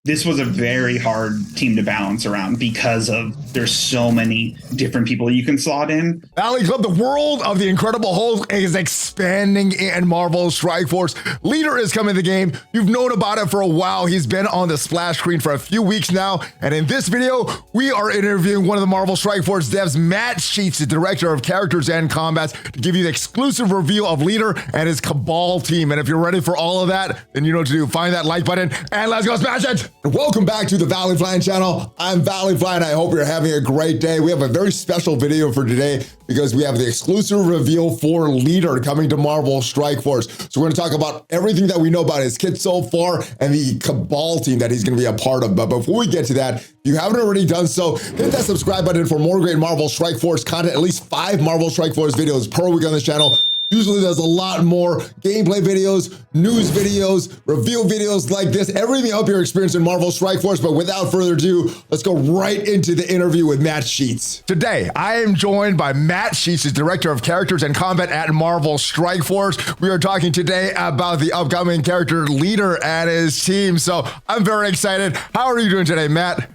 this was a very hard team to balance around because of there's so many different people you can slot in. Valley Club, the world of the Incredible Hulk is expanding in Marvel Strike Force. Leader is coming to the game. You've known about it for a while. He's been on the splash screen for a few weeks now. And in this video, we are interviewing one of the Marvel Strike Force devs, Matt Sheets, the director of characters and combats, to give you the exclusive reveal of Leader and his Cabal team. And if you're ready for all of that, then you know what to do. Find that like button and let's go smash it. Welcome back to the ValleyFlyin channel. I'm ValleyFlyin. I hope you're having a great day. We have a very special video for today because we have the exclusive reveal for Leader coming to Marvel Strike Force. So we're going to talk about everything that we know about his kit so far and the Cabal team that he's going to be a part of. But before we get to that, if you haven't already done so, hit that subscribe button for more great Marvel Strike Force content, at least 5 Marvel Strike Force videos per week on this channel. Usually there's a lot more gameplay videos, news videos, reveal videos like this, everything up your experience in Marvel Strike Force. But without further ado, let's go right into the interview with Matt Sheets. Today, I am joined by Matt Sheets, the director of characters and combat at Marvel Strike Force. We are talking today about the upcoming character Leader and his team. So I'm very excited. How are you doing today, Matt?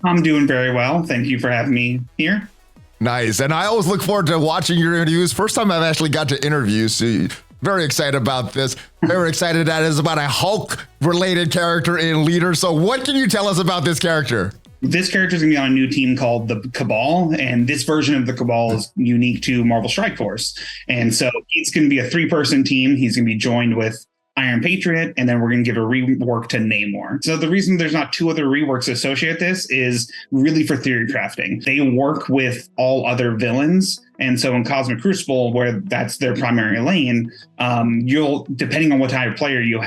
I'm doing very well. Thank you for having me here. Nice. And I always look forward to watching your interviews. First time I've actually got to interview, so very excited about this. Very excited that it's about a Hulk-related character in Leader. So what can you tell us about this character? This character is going to be on a new team called the Cabal, and this version of the Cabal is unique to Marvel Strike Force. And so it's going to be a 3-person team. He's going to be joined with Iron Patriot, and then we're going to give a rework to Namor. So the reason there's not 2 other reworks associated with this is really for theory crafting. They work with all other villains. And so in Cosmic Crucible, where that's their primary lane, you'll, depending on what type of player you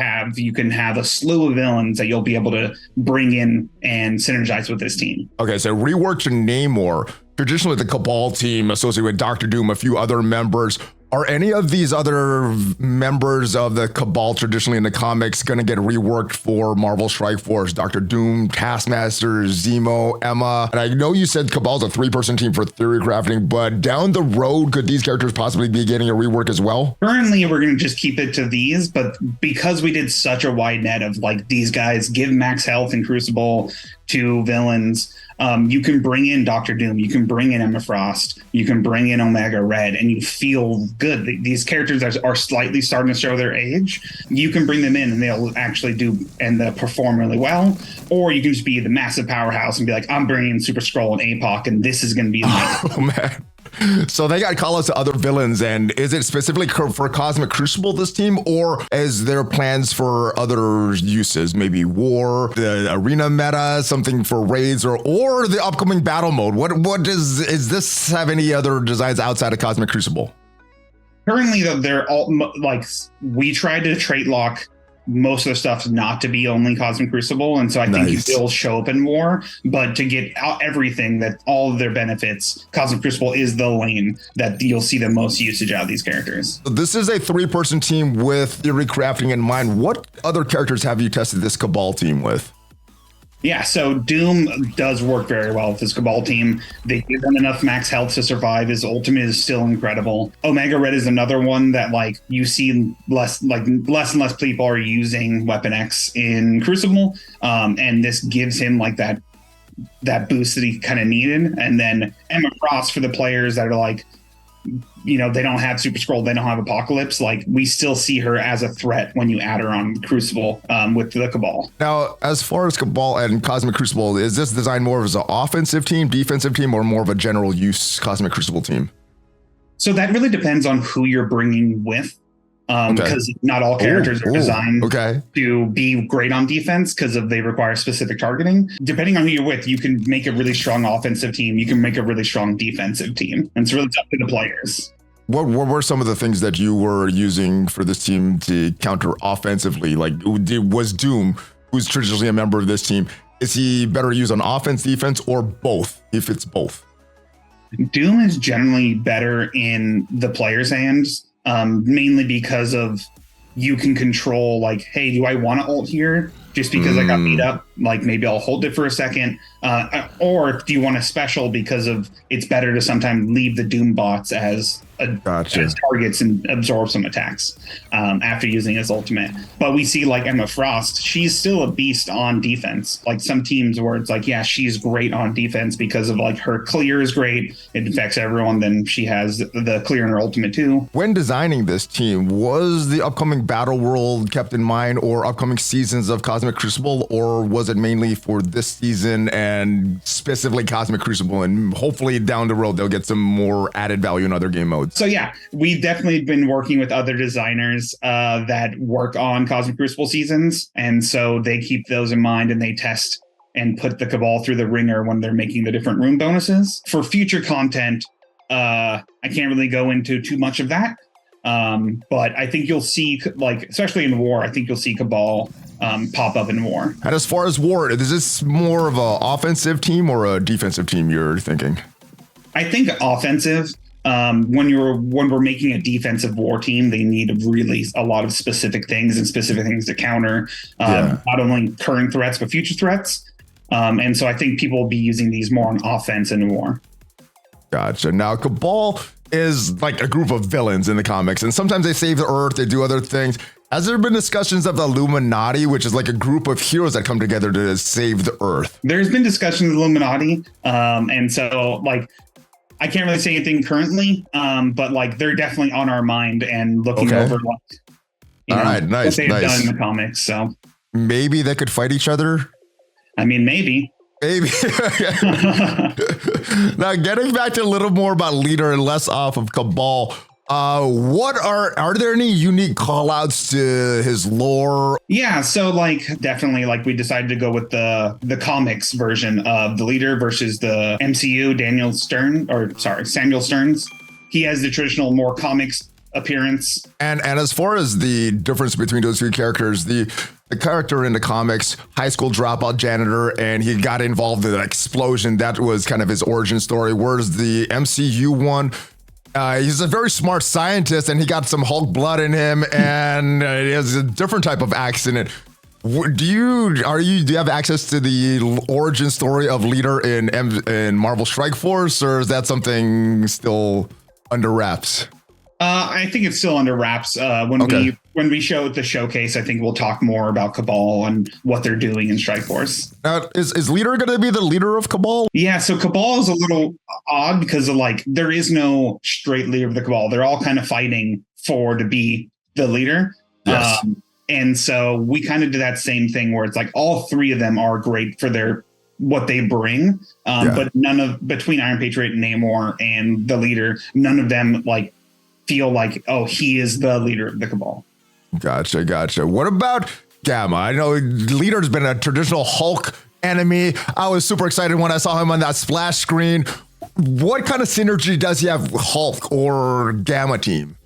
can have a slew of villains that you'll be able to bring in and synergize with this team. Okay, so rework to Namor. Traditionally, the Cabal team associated with Dr. Doom, a few other members. Are any of these other members of the Cabal traditionally in the comics going to get reworked for Marvel Strike Force? Dr. Doom, Taskmaster, Zemo, Emma. And I know you said Cabal's a 3-person team for theory crafting, but down the road, could these characters possibly be getting a rework as well? Currently, we're going to just keep it to these, but because we did such a wide net of like these guys give max health in Crucible to villains, you can bring in Dr. Doom, you can bring in Emma Frost, you can bring in Omega Red, and you feel good. These characters are slightly starting to show their age. You can bring them in and they'll actually do and they'll perform really well. Or you can just be the massive powerhouse and be like, I'm bringing in Super Skrull and APOC, and this is going to be oh man. So they got call outs to other villains, and is it specifically for Cosmic Crucible, this team, or is there plans for other uses, maybe war, the arena meta, something for raids, or the upcoming battle mode? What is this have any other designs outside of Cosmic Crucible? Currently, though, they're all like we tried to trait lock most of the stuff not to be only Cosmic Crucible, and so I think it will show up in more, but to get out everything, that all of their benefits, Cosmic Crucible is the lane that you'll see the most usage out of these characters. This is a 3-person team with theory crafting in mind. What other characters have you tested this Cabal team with? Yeah, so Doom does work very well with his Cabal team. They give him enough max health to survive. His ultimate is still incredible. Omega Red is another one that like you see less and less people are using Weapon X in Crucible, and this gives him like that boost that he kind of needed. And then Emma Frost for the players that are like, you know, they don't have Super Skrull, they don't have Apocalypse. Like, we still see her as a threat when you add her on Crucible with the Cabal. Now, as far as Cabal and Cosmic Crucible, is this designed more as an offensive team, defensive team, or more of a general use Cosmic Crucible team? So that really depends on who you're bringing with. Because not all characters are designed to be great on defense because they require specific targeting. Depending on who you're with, you can make a really strong offensive team. You can make a really strong defensive team. And it's really up to the players. What were some of the things that you were using for this team to counter offensively? Like, was Doom, who's traditionally a member of this team, is he better used on offense, defense, or both, if it's both? Doom is generally better in the player's hands. Mainly because of you can control like, hey, do I want to ult here? just because I got beat up, like maybe I'll hold it for a second. Or do you want a special because of it's better to sometimes leave the Doom bots as targets and absorb some attacks after using his ultimate. But we see like Emma Frost, she's still a beast on defense. Like some teams where it's like, yeah, she's great on defense because of like her clear is great. It affects everyone. Then she has the clear in her ultimate too. When designing this team, was the upcoming Battle World kept in mind or upcoming seasons of Cosmic Crucible, or was it mainly for this season and specifically Cosmic Crucible, and hopefully down the road they'll get some more added value in other game modes? So yeah, we've definitely been working with other designers that work on Cosmic Crucible seasons. And so they keep those in mind and they test and put the Cabal through the ringer when they're making the different rune bonuses. For future content, I can't really go into too much of that. But I think you'll see, like, especially in War, I think you'll see Cabal pop up in War. And as far as War, is this more of an offensive team or a defensive team you're thinking? I think offensive. When we're making a defensive war team, they need really a lot of specific things to counter not only current threats but future threats. And so I think people will be using these more on offense in war. Gotcha. Now, Cabal is like a group of villains in the comics, and sometimes they save the Earth, they do other things. Has there been discussions of the Illuminati, which is like a group of heroes that come together to save the Earth? There's been discussions of the Illuminati, and so like. I can't really say anything currently, but like they're definitely on our mind and looking over like what they've done in the comics. So maybe they could fight each other. I mean, maybe. Now, getting back to a little more about Leader and less off of Cabal. What are there any unique call outs to his lore? Yeah, so like definitely like we decided to go with the comics version of the Leader versus the MCU Samuel Stearns. He has the traditional more comics appearance. And as far as the difference between those two characters, the character in the comics, high school dropout janitor, and he got involved in an explosion. That was kind of his origin story. Whereas the MCU one, he's a very smart scientist and he got some Hulk blood in him and it has a different type of accident. Do you have access to the origin story of Leader in Marvel Strike Force, or is that something still under wraps? I think it's still under wraps. When we show the showcase, I think we'll talk more about Cabal and what they're doing in Strike Force. Is Leader going to be the leader of Cabal? Yeah, so Cabal is a little odd because of like there is no straight leader of the Cabal. They're all kind of fighting to be the leader. Yes. And so we kind of do that same thing where it's like all three of them are great for what they bring. But between Iron Patriot and Namor and the leader, none of them like feel like, oh, he is the leader of the Cabal. Gotcha. What about Gamma? I know Leader's been a traditional Hulk enemy. I was super excited when I saw him on that splash screen. What kind of synergy does he have with Hulk or Gamma team?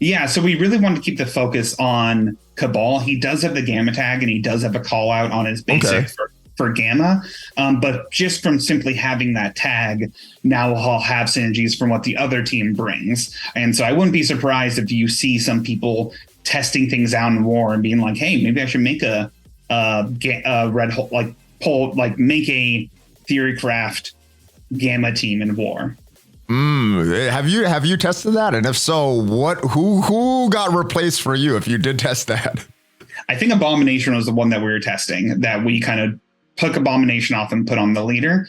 Yeah, so we really want to keep the focus on Cabal. He does have the Gamma tag and he does have a call out on his basic for Gamma. But just from simply having that tag, now he'll have synergies from what the other team brings. And so I wouldn't be surprised if you see some people testing things out in War and being like, hey, maybe I should make a Red Hulk, make a Theorycraft Gamma team in War. Have you tested that? And if so, who got replaced for you if you did test that? I think Abomination was the one that we were testing, that we kind of took Abomination off and put on the leader.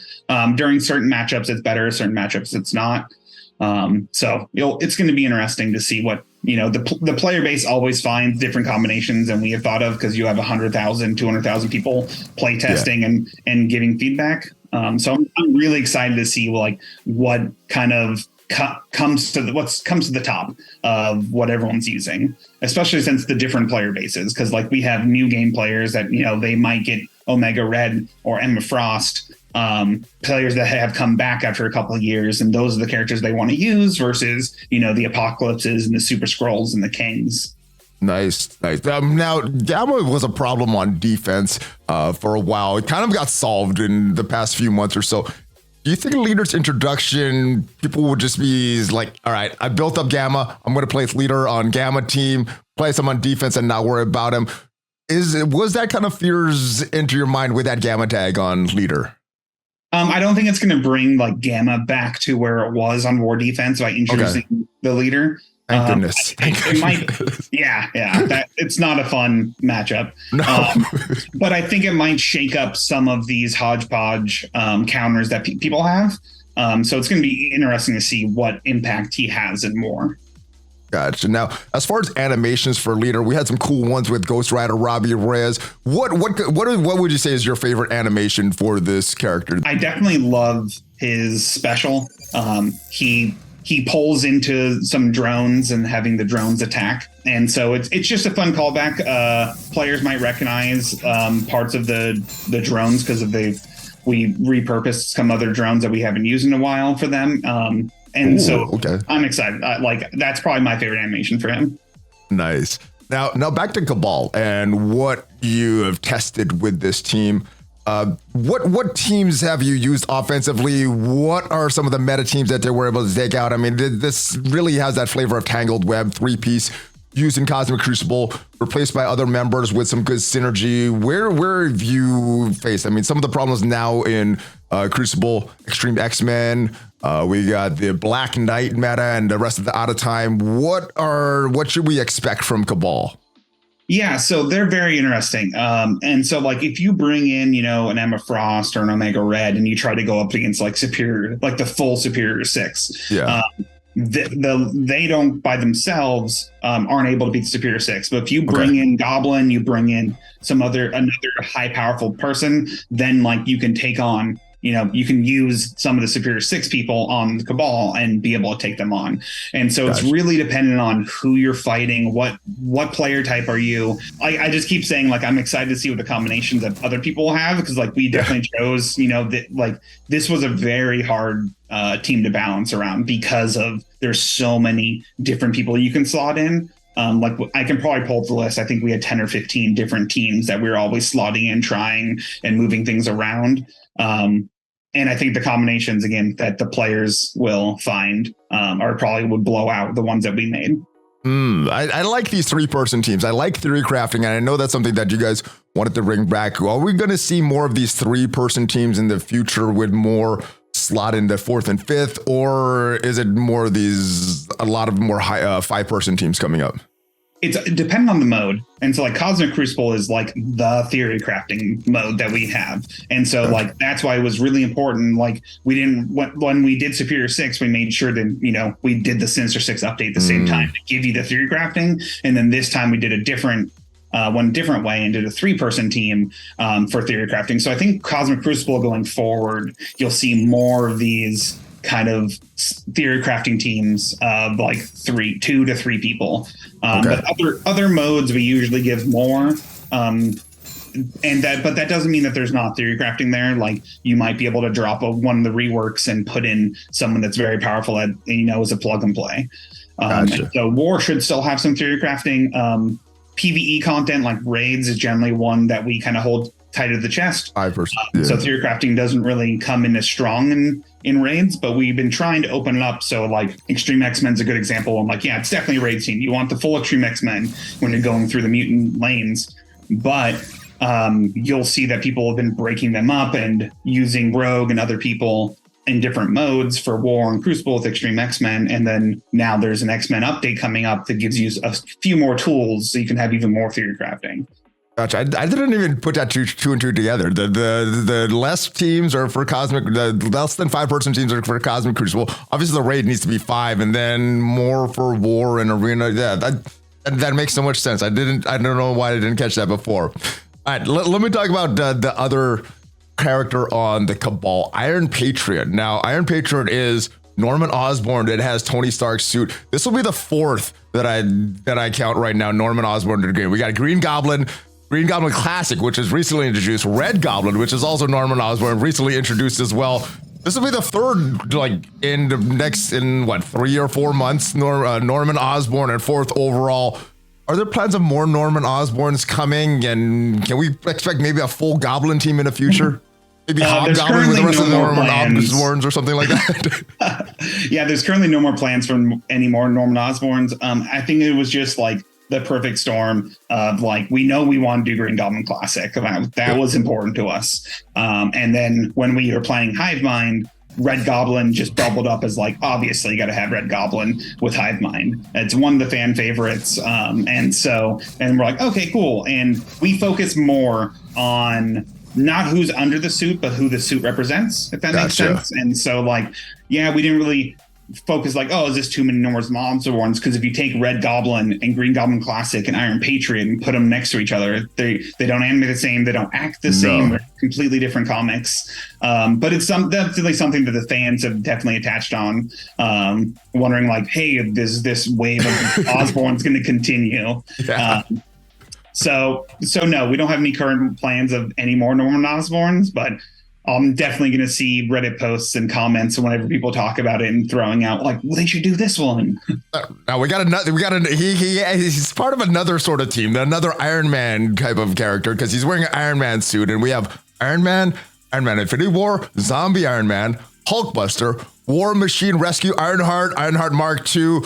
During certain matchups, it's better. Certain matchups, it's not. So it's going to be interesting to see what, the player base always finds different combinations than we have thought of, because you have 100,000, 200,000 people play testing and giving feedback. So I'm really excited to see what kind of comes to the top of what everyone's using, especially since the different player bases. Because we have new game players that they might get Omega Red or Emma Frost, players that have come back after a couple of years, and those are the characters they want to use versus the Apocalypses and the Super Scrolls and the Kings. Nice. Now, Gamma was a problem on defense for a while. It kind of got solved in the past few months or so. Do you think Leader's introduction, people would just be like, all right, I built up Gamma, I'm going to place Leader on Gamma team, place him on defense and not worry about him? Was that kind of fears into your mind with that gamma tag on leader? I don't think it's going to bring like gamma back to where it was on war defense by introducing the leader. Thank goodness. It might, yeah. That it's not a fun matchup. No. But I think it might shake up some of these hodgepodge counters that people have. So it's going to be interesting to see what impact he has and more. Gotcha. Now, as far as animations for leader, we had some cool ones with Ghost Rider, Robbie Reyes. What would you say is your favorite animation for this character? I definitely love his special. He pulls into some drones and having the drones attack. And so it's just a fun callback. Players might recognize parts of the drones because we repurposed some other drones that we haven't used in a while for them. I'm excited. That's probably my favorite animation for him. Nice. Now back to Cabal and what you have tested with this team. What teams have you used offensively? What are some of the meta teams that they were able to take out? I mean, this really has that flavor of Tangled Web 3-piece used in Cosmic Crucible, replaced by other members with some good synergy. Where have you faced? I mean, some of the problems now in Crucible, Extreme X-Men, we got the Black Knight meta and the rest of the out of time. What should we expect from Cabal? Yeah, so they're very interesting. And so like if you bring in, an Emma Frost or an Omega Red and you try to go up against like the full Superior 6. Yeah. They don't by themselves aren't able to beat the Superior 6. But if you bring in Goblin, you bring in another high powerful person, then like you can take on, you can use some of the Superior 6 people on the Cabal and be able to take them on. And so It's really dependent on who you're fighting, what player type are you. I just keep saying, like, I'm excited to see what the combinations that other people have, because like we definitely chose, that like this was a very hard team to balance around because of there's so many different people you can slot in. Like I can probably pull up the list. I think we had 10 or 15 different teams that we were always slotting in, trying and moving things around. And I think the combinations, again, that the players will find are probably would blow out the ones that we made. I like these 3-person teams. I like theory crafting, and I know that's something that you guys wanted to bring back. Are we going to see more of these 3-person teams in the future with more slot in the 4th and 5th, or is it more of a lot of more high 5-person teams coming up? It's dependent on the mode. And so like Cosmic Crucible is like the theory crafting mode that we have. And so like, that's why it was really important. Like when we did Superior 6, we made sure that, we did the Sinister 6 update at the same time to give you the theory crafting. And then this time we did a different way and did a 3-person team for theory crafting. So I think Cosmic Crucible going forward, you'll see more of these kind of theory crafting teams of like 2 to 3 people. But other modes we usually give more. But that doesn't mean that there's not theory crafting there. Like you might be able to drop one of the reworks and put in someone that's very powerful at, as a plug and play. So war should still have some theory crafting. PvE content like raids is generally one that we kind of hold tight to the chest. 5%. So theory crafting doesn't really come in as strong in raids, but we've been trying to open it up. So like Extreme X-Men's a good example. I'm like, yeah, it's definitely a raid team. You want the full Extreme X-Men when you're going through the mutant lanes, but you'll see that people have been breaking them up and using Rogue and other people in different modes for War and Crucible with Extreme X-Men. And then now there's an X-Men update coming up that gives you a few more tools so you can have even more theory crafting. Gotcha. I didn't even put that two and two together. The less teams are for Cosmic, the less than 5-person teams are for Cosmic Crucible. Obviously, the raid needs to be 5, and then more for War and Arena. Yeah, that makes so much sense. I don't know why I didn't catch that before. All right, let me talk about the other character on the Cabal, Iron Patriot. Now, Iron Patriot is Norman Osborn that has Tony Stark's suit. This will be the 4th that I count right now. Norman Osborn in the game. We got Green Goblin Classic, which is recently introduced. Red Goblin, which is also Norman Osborn, recently introduced as well. This will be the 3rd, like in 3 or 4 months. Norman Osborn and 4th overall. Are there plans of more Norman Osborns coming? And can we expect maybe a full Goblin team in the future? Maybe Hobgoblin with the rest of the Norman Osborns or something like that? Yeah, there's currently no more plans for any more Norman Osborns. I think it was just like the perfect storm of like, we know we want to do Green Goblin Classic. That was important to us. And then when we were playing Hive Mind, Red Goblin just bubbled up as like, obviously you got to have Red Goblin with Hive Mind. It's one of the fan favorites. And we're like, okay, cool. And we focus more on not who's under the suit, but who the suit represents, if that makes sense. And so like, yeah, we didn't really focus like, oh, is this too many Norse monster ones? Because if you take Red Goblin and Green Goblin Classic and Iron Patriot and put them next to each other, they don't animate the same, they don't act the same. They're completely different comics. But it's definitely something that the fans have definitely attached on, wondering like, hey, is this wave of Osborn's going to continue? Yeah. So no, we don't have any current plans of any more Norman Osborns, but I'm definitely going to see Reddit posts and comments whenever people talk about it and throwing out like, well, they should do this one. Now he's part of another sort of team, another Iron Man type of character, because he's wearing an Iron Man suit, and we have Iron Man Infinity War, Zombie Iron Man, Hulkbuster, War Machine Rescue, Ironheart Mark II.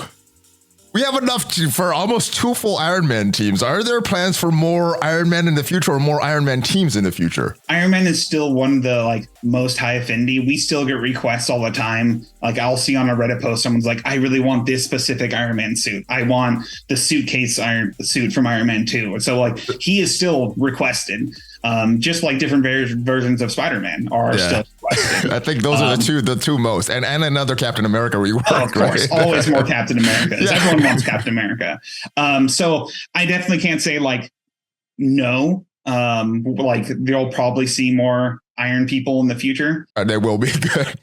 We have enough for almost 2 full Iron Man teams. Are there plans for more Iron Man in the future or more Iron Man teams in the future? Iron Man is still one of the like most high affinity. We still get requests all the time. Like I'll see on a Reddit post, someone's like, I really want this specific Iron Man suit. I want the suitcase suit from Iron Man 2. So like he is still requested. Just like different versions of Spider-Man are still requested. I think those are the two most, and another Captain America rework. Oh, of course, right? Always more Captain America. Everyone wants Captain America. So I definitely can't say like no. Like they'll probably see more Iron people in the future. They will be good.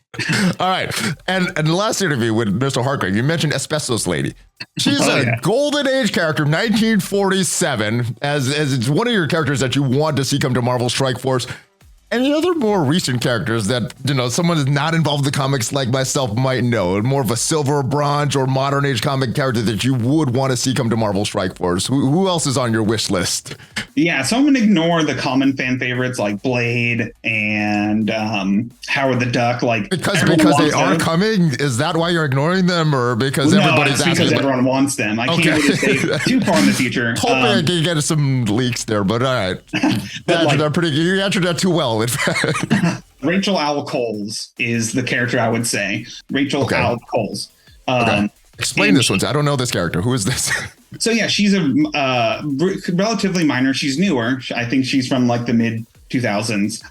All right, and the last interview with Mr. Hargrave, you mentioned Asbestos Lady. She's a golden age character, 1947, as one of your characters that you want to see come to Marvel Strike Force. Any other more recent characters that, someone who's not involved in the comics like myself might know? More of a silver, bronze, or modern age comic character that you would want to see come to Marvel Strike Force? Who else is on your wish list? Yeah, so I'm going to ignore the common fan favorites like Blade and Howard the Duck. Like because they are coming? Is that why you're ignoring them, or because everybody's asking? Because everyone wants them. I can't really say too far in the future. Hopefully I can get some leaks there, but all right. You answered that too well. Rachel Owl Coles is the character I would say. Rachel Owl Coles. Explain this one. I don't know this character. Who is this? So yeah, she's a relatively minor. She's newer. I think she's from like the mid 2000s.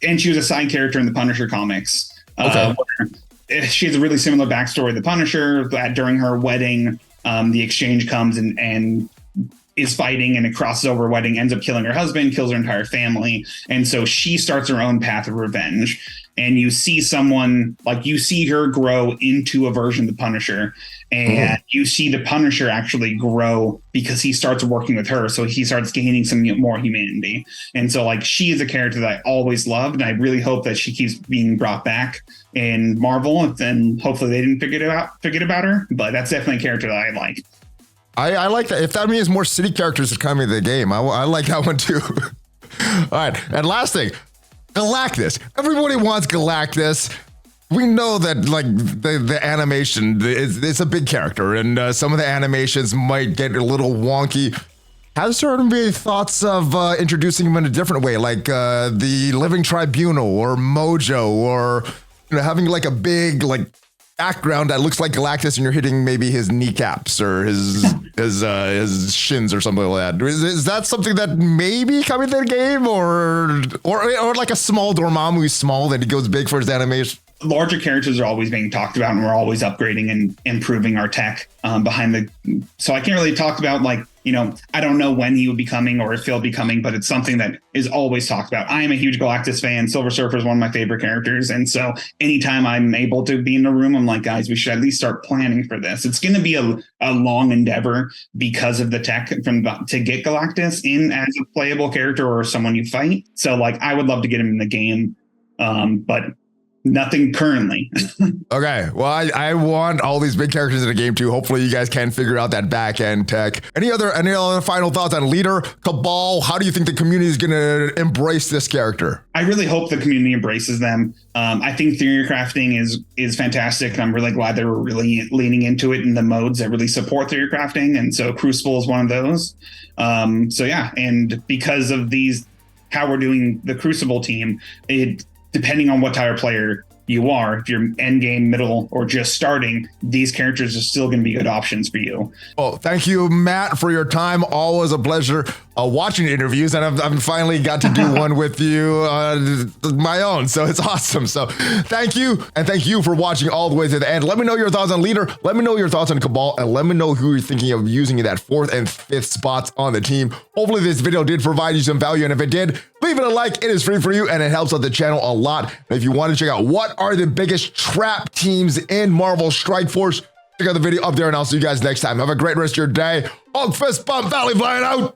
And she was a side character in the Punisher comics. She has a really similar backstory to the Punisher. That during her wedding, the exchange comes and is fighting, and it crosses over wedding, ends up killing her husband, kills her entire family. And so she starts her own path of revenge. And you see you see her grow into a version of the Punisher, and you see the Punisher actually grow because he starts working with her. So he starts gaining some more humanity. And so like, she is a character that I always loved. And I really hope that she keeps being brought back in Marvel, and hopefully they didn't forget about her, but that's definitely a character that I like. I like that. If that means more city characters are coming to the game, I like that one too. All right. And last thing, Galactus. Everybody wants Galactus. We know that like the animation, it's a big character, and some of the animations might get a little wonky. Has there been thoughts of introducing him in a different way, like the Living Tribunal or Mojo, or having like a big like background that looks like Galactus, and you're hitting maybe his kneecaps or his shins or something like that. Is that something that may be coming to the game, or like a small Dormammu who's small and he goes big for his animation? Larger characters are always being talked about, and we're always upgrading and improving our tech behind the. So I can't really talk about like, I don't know when he would be coming or if he'll be coming, but it's something that is always talked about. I am a huge Galactus fan. Silver Surfer is one of my favorite characters. And so anytime I'm able to be in the room, I'm like, guys, we should at least start planning for this. It's going to be a long endeavor because of the tech to get Galactus in as a playable character or someone you fight. So like, I would love to get him in the game. But Nothing currently. Okay, well, I want all these big characters in the game too. Hopefully you guys can figure out that back end tech. Any other final thoughts on Leader, Cabal? How do you think the community is going to embrace this character? I really hope the community embraces them. I think theory crafting is fantastic. I'm really glad they were really leaning into it in the modes that really support theory crafting. And so Crucible is one of those. So yeah, and because of how we're doing the Crucible team, depending on what type of player you are, if you're end game, middle, or just starting, these characters are still going to be good options for you. Well, thank you, Matt, for your time. Always a pleasure watching interviews, and I've finally got to do one with you my own, so it's awesome. So thank you, and thank you for watching all the way to the end. Let me know your thoughts on Leader, let me know your thoughts on Cabal, and let me know who you're thinking of using in that 4th and 5th spots on the team. Hopefully this video did provide you some value, and if it did, leave it a like. It is free for you, and it helps out the channel a lot. And if you want to check out what are the biggest trap teams in Marvel Strike Force, check out the video up there, and I'll see you guys next time. Have a great rest of your day. Hulk fist bump, ValleyFlyin out.